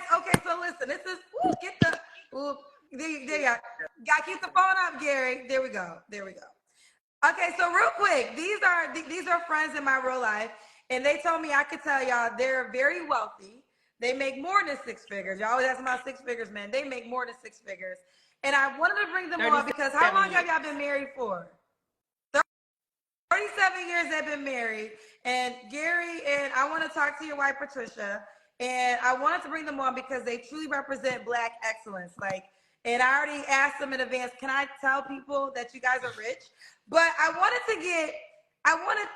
guys, okay, so listen, this is, get the, there you go. Gotta keep the phone up, Gary. There we go. Okay, so real quick, these are friends in my real life, and they told me I could tell y'all they're very wealthy. They make more than six figures. Y'all always ask about six figures, man. They make more than six figures. And I wanted to bring them on because how long have y'all been married for? 37 years they've been married. And Gary, and I want to talk to your wife, Patricia. And I wanted to bring them on because they truly represent Black excellence. Like, and I already asked them in advance, can I tell people that you guys are rich? But I wanted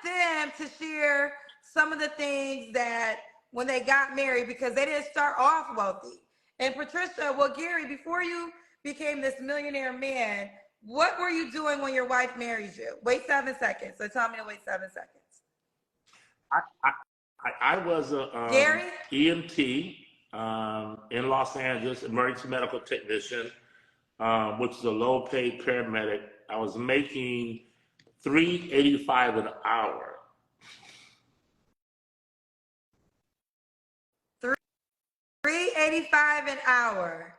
them to share some of the things that when they got married, because they didn't start off wealthy. And Patricia, well, Gary, before you became this millionaire man, what were you doing when your wife married you? Wait 7 seconds. So tell me to wait 7 seconds. I was a Gary? EMT in Los Angeles, emergency medical technician, which is a low-paid paramedic. I was making $3.85 an hour. $3.85 an hour.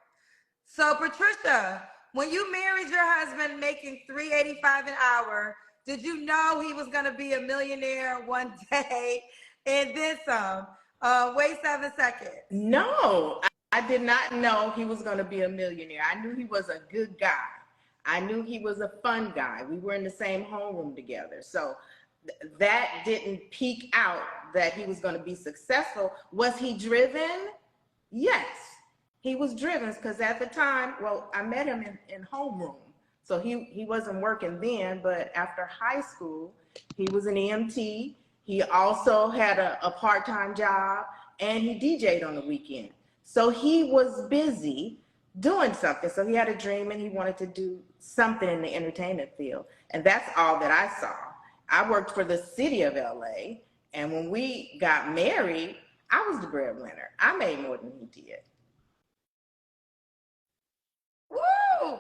So Patricia, when you married your husband making $3.85 an hour, did you know he was going to be a millionaire one day? And then some. Wait 7 seconds. No, I did not know he was going to be a millionaire. I knew he was a good guy. I knew he was a fun guy. We were in the same homeroom together. So that didn't peak out that he was going to be successful. Was he driven? Yes, he was driven because at the time, well, I met him in homeroom. So he wasn't working then, but after high school, he was an EMT. He also had a part-time job and he DJ'd on the weekend. So he was busy doing something. So he had a dream and he wanted to do something in the entertainment field. And that's all that I saw. I worked for the city of LA. And when we got married, I was the breadwinner. I made more than he did. Woo!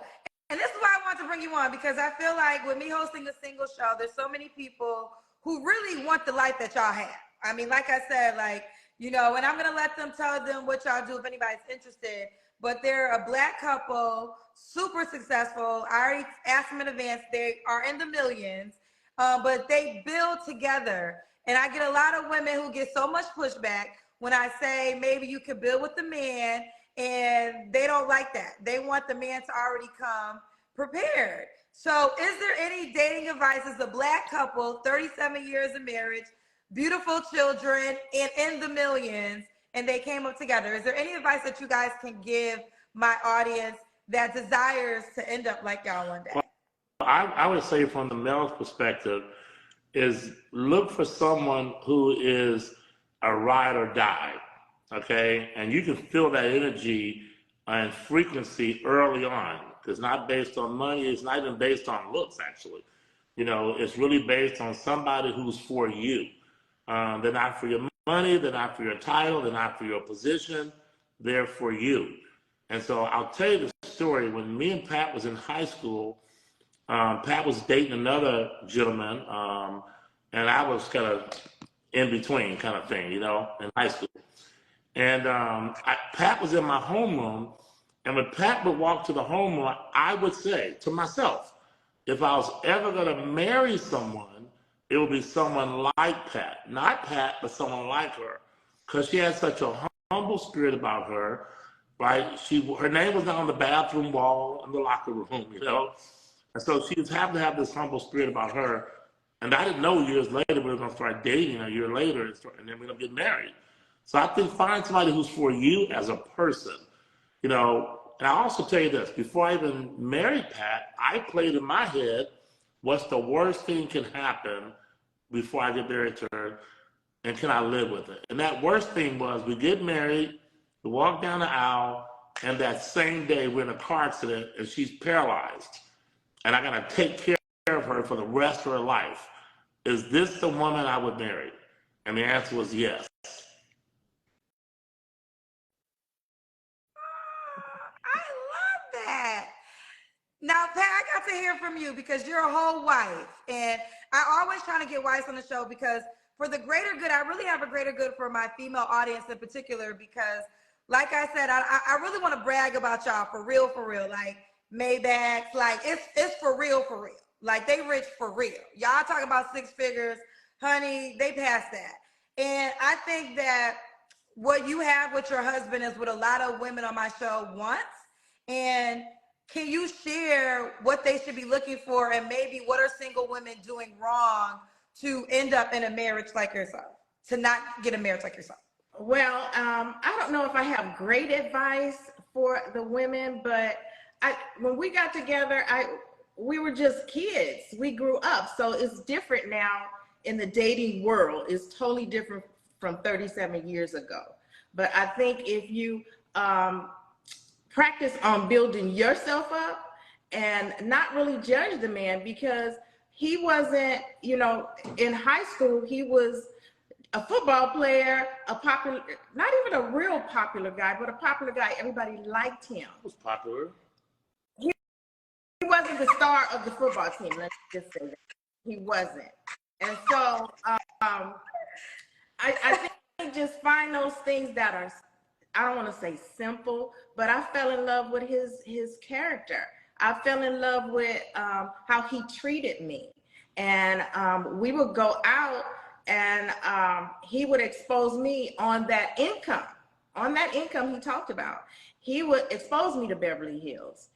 And this is why I want to bring you on, because I feel like with me hosting a single show, there's so many people who really want the life that y'all have. I mean, like I said, like, you know, and I'm going to let them tell them what y'all do if anybody's interested. But they're a Black couple, super successful. I already asked them in advance. They are in the millions, but they build together. And I get a lot of women who get so much pushback when I say maybe you could build with the man, and they don't like that. They want the man to already come prepared. So is there any dating advice as a Black couple, 37 years of marriage, beautiful children, and in the millions, and they came up together? Is there any advice that you guys can give my audience that desires to end up like y'all one day? Well, I would say from the male's perspective is look for someone who is a ride or die, okay? And you can feel that energy and frequency early on. It's not based on money. It's not even based on looks, actually. You know, it's really based on somebody who's for you. They're not for your money. They're not for your title. They're not for your position. They're for you. And so I'll tell you the story. When me and Pat was in high school, Pat was dating another gentleman, and I was kind of in between kind of thing, you know, in high school. And Pat was in my homeroom, and when Pat would walk to the homeroom, I would say to myself, if I was ever going to marry someone, it would be someone like Pat. Not Pat, but someone like her, because she had such a humble spirit about her, right? Her name was not on the bathroom wall in the locker room, you know? And so she just happened to have this humble spirit about her. And I didn't know years later we were going to start dating a year later, and then we're going to get married. So I think find somebody who's for you as a person, you know. And I also tell you this, before I even married Pat, I played in my head, what's the worst thing can happen before I get married to her, and can I live with it? And that worst thing was we get married, we walk down the aisle, and that same day we're in a car accident and she's paralyzed. And I got to take care of her for the rest of her life. Is this the woman I would marry? And the answer was yes. I love that. Now, Pat, I got to hear from you because you're a whole wife. And I always try to get wives on the show because for the greater good, I really have a greater good for my female audience in particular, because like I said, I really want to brag about y'all for real, like Maybachs, like it's for real, like they rich for real. Y'all talking about six figures, honey, they passed that. And I think that what you have with your husband is what a lot of women on my show want. And can you share what they should be looking for, and maybe what are single women doing wrong to end up in a marriage like yourself, to not get a marriage like yourself? Well, I don't know if I have great advice for the women, but when we got together, we were just kids. We grew up, so it's different now in the dating world. It's totally different from 37 years ago. But I think if you practice on building yourself up and not really judge the man, because he wasn't, in high school, he was a football player, a popular, not even a real popular guy, but a popular guy. Everybody liked him. He was popular. He wasn't the star of the football team. Let's just say that. He wasn't. And so I think just find those things that are, I don't want to say simple, but I fell in love with his character. I fell in love with how he treated me. And we would go out, and he would expose me on that income. On that income he talked about. He would expose me to Beverly Hills.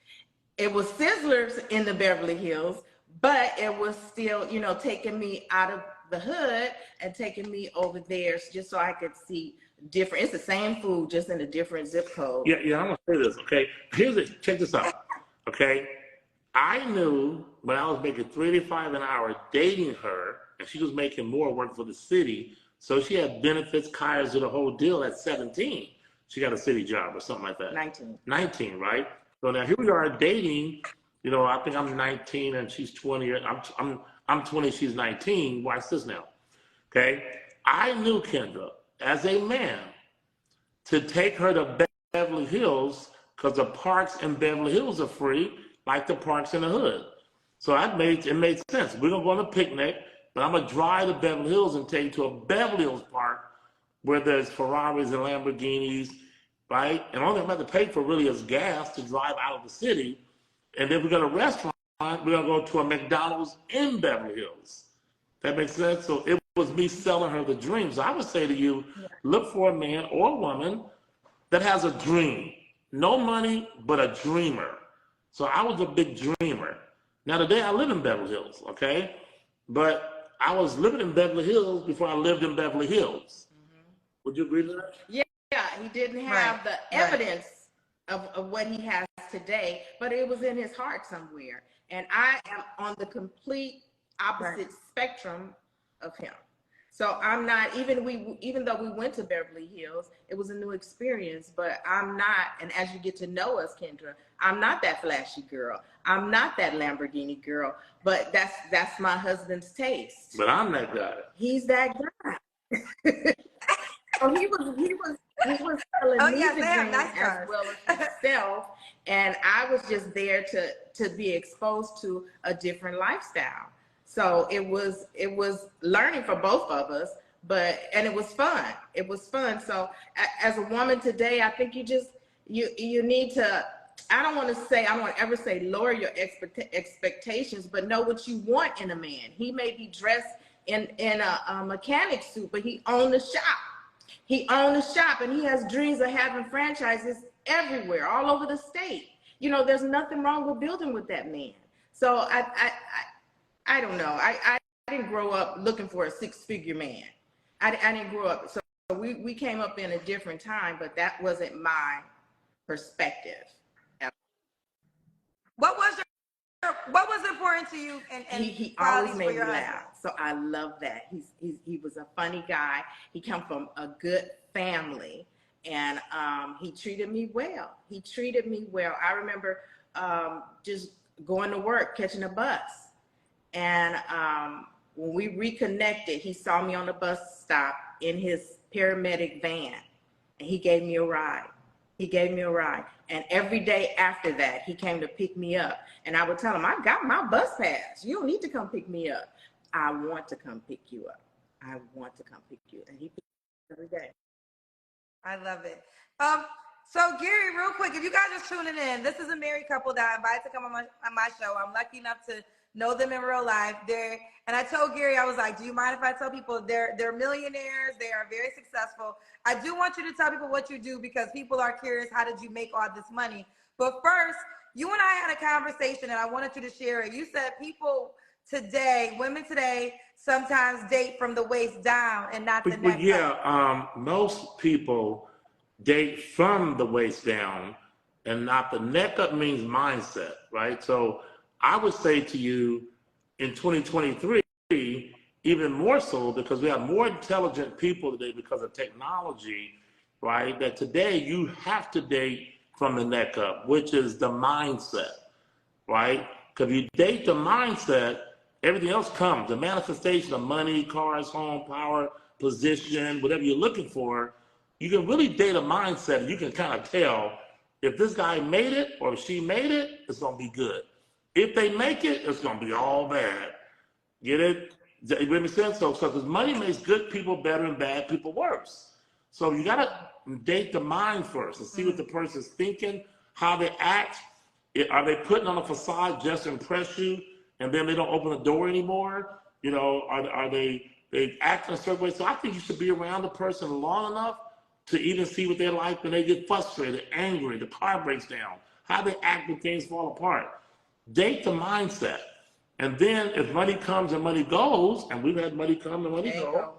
It was Sizzlers in the Beverly Hills, but it was still, taking me out of the hood and taking me over there just so I could see different. It's the same food, just in a different zip code. Yeah, I'm gonna say this, okay? Check this out, okay? I knew when I was making $385 an hour dating her, and she was making more work for the city, so she had benefits, Kaiser, the whole deal at 17. She got a city job or something like that. 19, right? So now here we are dating. I think I'm 19 and she's 20. I'm 20, she's 19. Watch this now, okay? I knew Kendra as a man to take her to Beverly Hills because the parks in Beverly Hills are free, like the parks in the hood. So it made sense. We're gonna go on a picnic, but I'm gonna drive to Beverly Hills and take you to a Beverly Hills park where there's Ferraris and Lamborghinis, right? And all I'm gonna have to pay for really is gas to drive out of the city. And then we got a restaurant, we're gonna go to a McDonald's in Beverly Hills. That makes sense? So it was me selling her the dream. So I would say to you, look for a man or a woman that has a dream. No money, but a dreamer. So I was a big dreamer. Now today I live in Beverly Hills, okay? But I was living in Beverly Hills before I lived in Beverly Hills. Mm-hmm. Would you agree to that? Yeah, he didn't have the evidence of what he has today, but it was in his heart somewhere. And I am on the complete opposite spectrum of him. So I'm not, even though we went to Beverly Hills, it was a new experience, but I'm not, and as you get to know us, Kendra, I'm not that flashy girl. I'm not that Lamborghini girl, but that's my husband's taste. But I'm that guy. He's that guy. So he was telling me the dream as well as himself, and I was just there to be exposed to a different lifestyle. So it was learning for both of us, and it was fun. It was fun. So as a woman today, I think you need to, I don't want to ever say lower your expectations, but know what you want in a man. He may be dressed in a mechanic suit, but he owned a shop. He owned a shop, and he has dreams of having franchises everywhere, all over the state. There's nothing wrong with building with that man. So I don't know. I didn't grow up looking for a six-figure man. I didn't grow up. So we came up in a different time, but that wasn't my perspective. What was important to you? And he always made me laugh. So I love that. He was a funny guy. He come from a good family, and he treated me well. I remember just going to work, catching a bus. And when we reconnected, he saw me on the bus stop in his paramedic van, and he gave me a ride. And every day after that, he came to pick me up. And I would tell him, I got my bus pass. You don't need to come pick me up. I want to come pick you up. And he picked me up every day. I love it. Um, so Gary, real quick, if you guys are tuning in, this is a married couple that I invited to come on my show. I'm lucky enough to know them in real life. And I told Gary, I was like, do you mind if I tell people they're millionaires? They are very successful. I do want you to tell people what you do because people are curious, how did you make all this money? But first, you and I had a conversation and I wanted you to share it. You said people today, women today, sometimes date from the waist down and not the neck up. Most people date from the waist down and not the neck up means mindset, right? So I would say to you in 2023, even more so because we have more intelligent people today because of technology, right? That today you have to date from the neck up, which is the mindset, right? Because if you date the mindset, everything else comes. The manifestation of money, cars, home, power, position, whatever you're looking for, you can really date a mindset. You can kind of tell if this guy made it or if she made it, it's going to be good. If they make it, it's going to be all bad. Get it? It makes sense? So, because money makes good people better and bad people worse. So you got to date the mind first and see what the person's thinking, how they act. Are they putting on a facade just to impress you and then they don't open the door anymore? You know, are they act in a certain way? So I think you should be around the person long enough to even see what they're like when they get frustrated, angry, the car breaks down, how they act when things fall apart. Date the mindset. And then if money comes and money goes, and we've had money come and money go,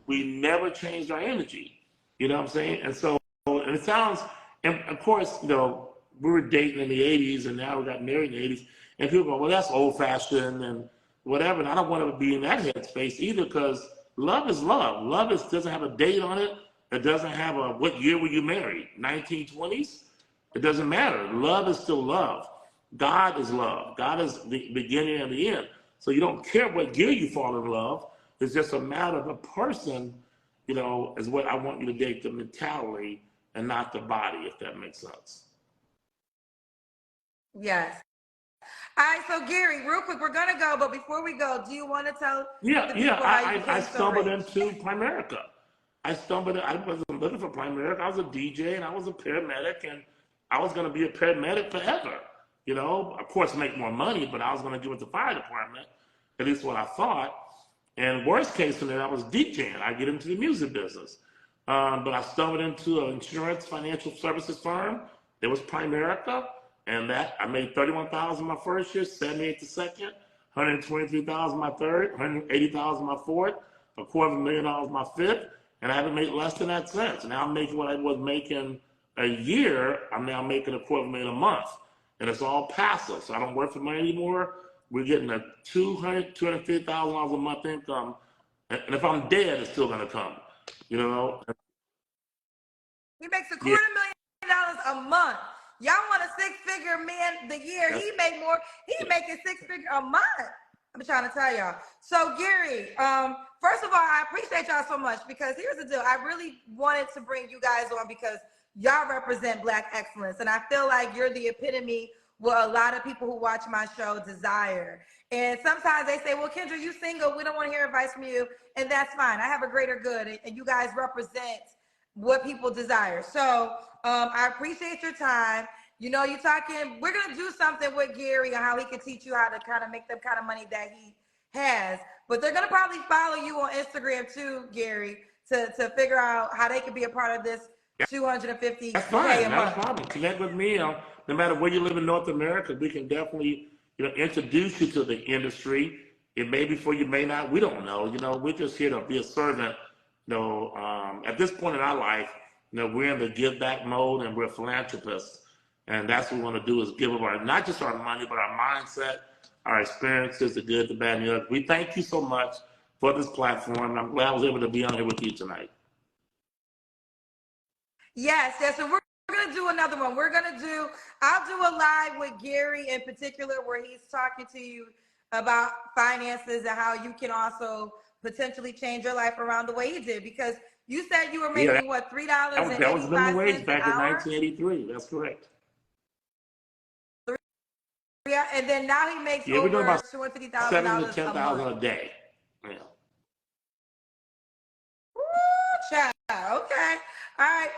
we never changed our energy. You know what I'm saying? And so, and it sounds, and of course, you know, we were dating in the 80s and now we got married in the 80s. And people go, well, that's old fashioned and whatever. And I don't want to be in that headspace either because love is love. Love doesn't have a date on it. It doesn't have a, what year were you married? 1920s? It doesn't matter. Love is still love. God is love. God is the beginning and the end. So you don't care what year you fall in love. It's just a matter of a person, you know, is what I want you to date, the mentality and not the body, if that makes sense. Yes. All right, so Gary, real quick, we're gonna go, but before we go, do you want to tell the people how you became I stumbled so rich? into Primerica. I wasn't looking for Primerica. I was a DJ and I was a paramedic and I was gonna be a paramedic forever. You know, of course, make more money, but I was gonna do it with the fire department. At least what I thought. And worst case scenario, I was DJing. I get into the music business. But I stumbled into an insurance financial services firm. There was Primerica. And that I made 31,000 my first year, 78 the second, 123,000 my third, 180,000 my fourth, $250,000 my fifth, and I haven't made less than that since. Now I'm making what I was making a year. I'm now making $250,000 a month, and it's all passive. So I don't work for money anymore. We're getting a $250,000 a month income, and if I'm dead, it's still gonna come. You know. He makes a Yeah. $250,000 a month. Y'all want a six-figure man the year. He make more. He making six-figure a month. I'm trying to tell y'all. So Gary, first of all, I appreciate y'all so much because here's the deal. I really wanted to bring you guys on because y'all represent Black excellence. And I feel like you're the epitome what a lot of people who watch my show desire. And sometimes they say, well, Kendra, you single. We don't want to hear advice from you. And that's fine. I have a greater good. And you guys represent what people desire. So I appreciate your time. You know, you're talking, we're going to do something with Gary on how he can teach you how to kind of make the kind of money that he has. But they're going to probably follow you on Instagram too, Gary, to figure out how they can be a part of this 250K That's fine. a Not a month. problem. Connect with me. No matter where you live in North America, we can definitely, you know, introduce you to the industry. It may be for you, may not. We don't know. You know, we're just here to be a servant. You know, at this point in our life, you know, we're in the give back mode and we're philanthropists. And that's what we want to do is give up our, not just our money, but our mindset, our experiences, the good, the bad, and the ugly. We thank you so much for this platform. I'm glad I was able to be on here with you tonight. Yes, yes. So we're going to do another one. I'll do a live with Gary in particular where he's talking to you about finances and how you can also potentially change your life around the way he did. Because you said you were making, what, $3.85 That was minimum wage back in hour? 1983. That's correct. Yeah, and then now he makes Yeah, we're doing over about $250,000 $7,000 to a month. $10,000 a day. Yeah. Woo, child. Okay. All right.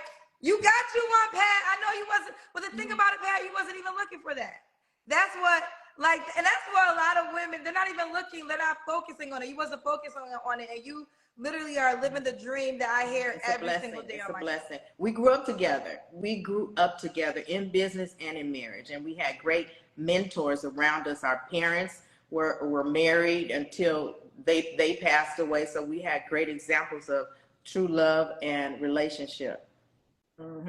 You got you one, Pat. I know you wasn't, but the thing about it, Pat, you wasn't even looking for that. That's what, like, and that's why a lot of women, they're not even looking, they're not focusing on it. You wasn't focusing on it, and you literally are living the dream that I hear every single day on my show. It's a blessing. We grew up together. We grew up together in business and in marriage, and we had great mentors around us. Our parents were married until they passed away, so we had great examples of true love and relationship. Mm-hmm.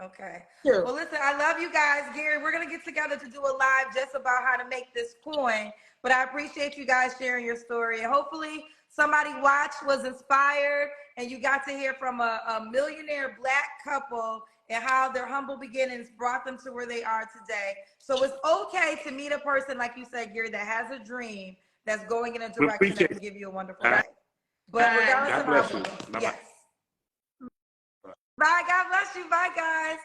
Okay. Sure. Well, listen, I love you guys. Gary, we're going to get together to do a live just about how to make this coin. But I appreciate you guys sharing your story. And hopefully somebody watched, was inspired, and you got to hear from a millionaire Black couple and how their humble beginnings brought them to where they are today. So it's okay to meet a person, like you said, Gary, that has a dream that's going in a direction that can give you a wonderful life. But regardless of God bless you. yes. Bye. God bless you. Bye, guys.